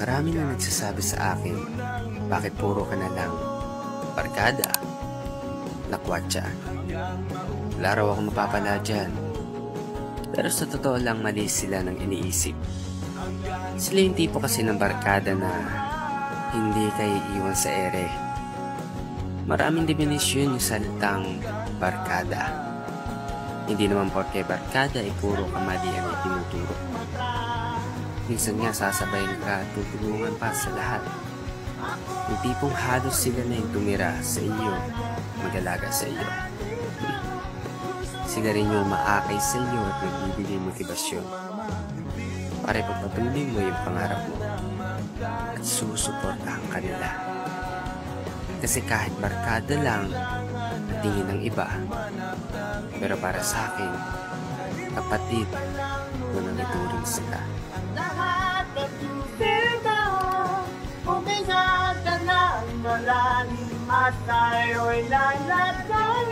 Marami na nagsasabi sa akin, bakit puro ka na lang barkada, lakwatsa. Wala raw akong mapapala dyan. Pero sa totoo lang, mali sila ng iniisip. Sila yung tipo kasi ng barkada na hindi kayo iwan sa ere. Maraming definisyon yung salitang barkada. Hindi naman porke barkada ay puro kamalian ay tinuturo. Minsan nga sasabayin ka at tutulungan pa sa lahat. Yung tipong halos sila na yung tumira sa iyo, mag-alaga sa iyo. Sila rin yung maakay sa iyo at nagbibigay motibasyon para ipagpatuloy mo yung pangarap mo at susuportahan ka nila. Kasi kahit barkada lang at tingin ng iba, pero para sa akin, kapatid mo nang ituring sila. Lahat ng tubig huminga ka ng malalim at tayo'y lalagay